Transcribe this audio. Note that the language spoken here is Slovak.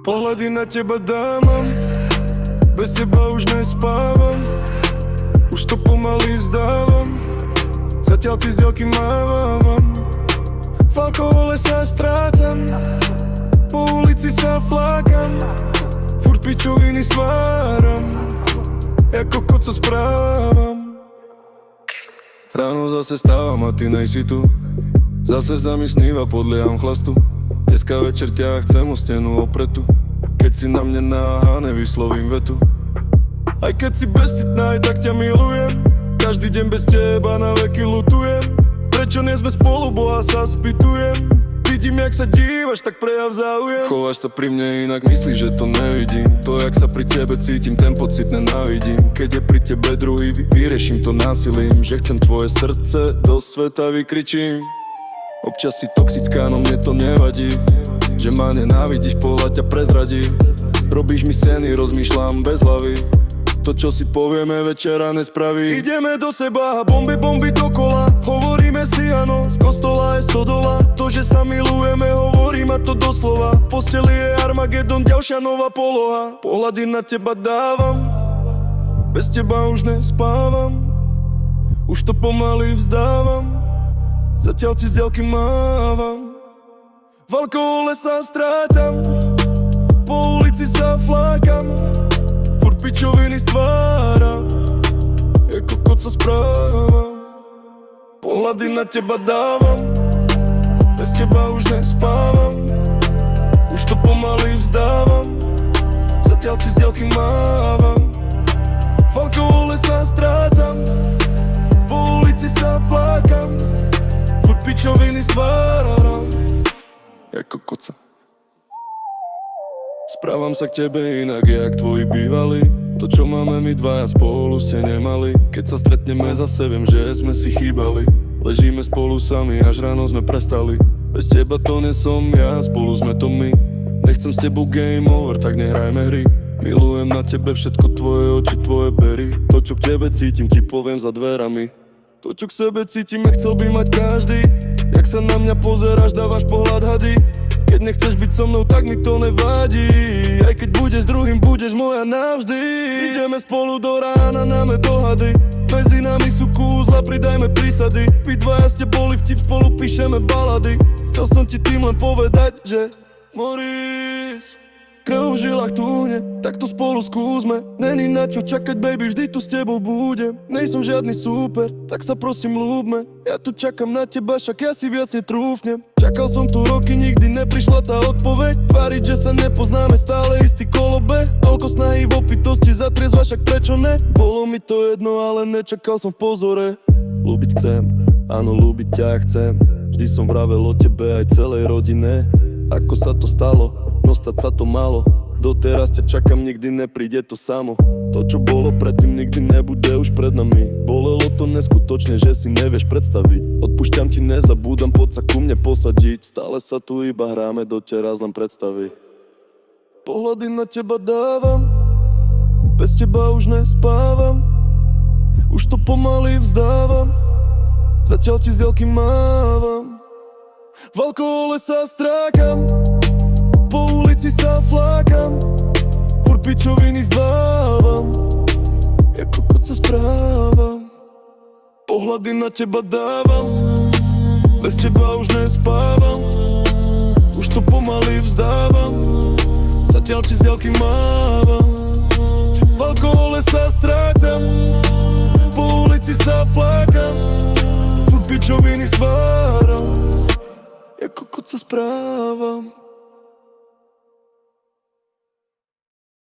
Pohľady na teba dávam, bez teba už nespávam. Už to pomaly vzdávam, zatiaľ ti z diaľky mávam. V alkohole sa strácam, po ulici sa flákam. Furt pičoviny sváram, jako kokot sa správam. Ráno zase stávam a ty nejsi tu, zase sa mi sníva, podlieham chlastu. Dneska večer ťa chcem o stenu opretu, keď si na mne náha, nevyslovím vetu. Aj keď si bezcitná, aj tak ťa milujem, každý deň bez teba na veky lutujem. Prečo nie sme spolu, Boha sa spýtujem. Vidím, jak sa dívaš, tak prejav záujem. Chováš sa pri mne inak, myslíš, že to nevidím. To, jak sa pri tebe cítim, ten pocit nenávidím. Keď je pri tebe druhý, vyriešim to násilím. Že chcem tvoje srdce, do sveta vykričím. Občas si toxická, no mne to nevadí, že ma nenávidíš, pohľad ťa prezradí. Robíš mi seny, rozmýšľam bez hlavy, to čo si povieme večera nespraví. Ideme do seba a bomby dokola, hovoríme si áno, z kostola je stodola. To, že sa milujeme, hovorím a to doslova. V posteli je Armagedon, ďalšia nová poloha. Pohľady na teba dávam, bez teba už nespávam. Už to pomaly vzdávam, zatiaľ ti z diaľky mávam. V alkohole sa strácam, po ulici sa flákam. Furt pičoviny stváram, jako kokot sa správam. Pohľady na teba dávam, bez teba už nespávam. Už to pomaly vzdávam, zatiaľ ti z diaľky mávam. V alkohole sa strácam, po ulici sa flákam. Furt pičoviny stváram, jako koca. Správam sa k tebe inak, jak tvoji bývali. To, čo máme my dvaja spolu, ste nemali. Keď sa stretneme zase, viem, že sme si chýbali. Ležíme spolu sami, až ráno sme prestali. Bez teba to nie som ja, spolu sme to my. Nechcem s tebou game over, tak nehrajme hry. Milujem na tebe všetko, tvoje oči, tvoje bery. To, čo k tebe cítim, ti poviem za dverami. To, čo k sebe cítim, chcel by mať každý. Jak sa na mňa pozeráš, dávaš pohľad hady. Keď nechceš byť so mnou, tak mi to nevadí. Aj keď budeš druhým, budeš moja navždy. Ideme spolu do rána, náme dohady. Medzi nami sú kúzla, pridajme prísady. Vy dvaja ste boli vtip, spolu píšeme balady. Chcel som ti tým len povedať, že Maurice, krv v žilách túhne, tak to spolu skúsme. Není na čo čakať, baby, vždy tu s tebou budem. Nejsom žiadny super, tak sa prosím ľúbme. Ja tu čakám na teba, však ja si viac netrúfnem. Čakal som tu roky, nikdy neprišla tá odpoveď. Tváriť, že sa nepoznáme, stále istý kolobe. Toľko snahy v opitosti zatriezva, však prečo ne? Bolo mi to jedno, ale nečakal som v pozore. Ľúbiť chcem, áno, ľúbiť ťa chcem. Vždy som vravel o tebe aj celej rodine. Ako sa to stalo? No stať sa to malo. Doteraz ťa čakám, nikdy nepríde to samo. To, čo bolo predtým, nikdy nebude už pred nami. Bolelo to neskutočne, že si nevieš predstaviť. Odpúšťam ti, nezabúdam, poď sa ku mne posadiť. Stále sa tu iba hráme, doteraz len predstaví. Pohľady na teba dávam, bez teba už nespávam. Už to pomaly vzdávam, zatiaľ ti z diaľky mávam. V alkohole sa strákam, po ulici sa flákam. Furt pičoviny zdávam, jako kokot sa správam. Pohľady na teba dávam, bez teba už nespávam. Už to pomaly vzdávam, zatiaľ ti z diaľky mávam. V alkohole sa strácam, po ulici sa flákam. Furt pičoviny stváram, jako kokot sa správam.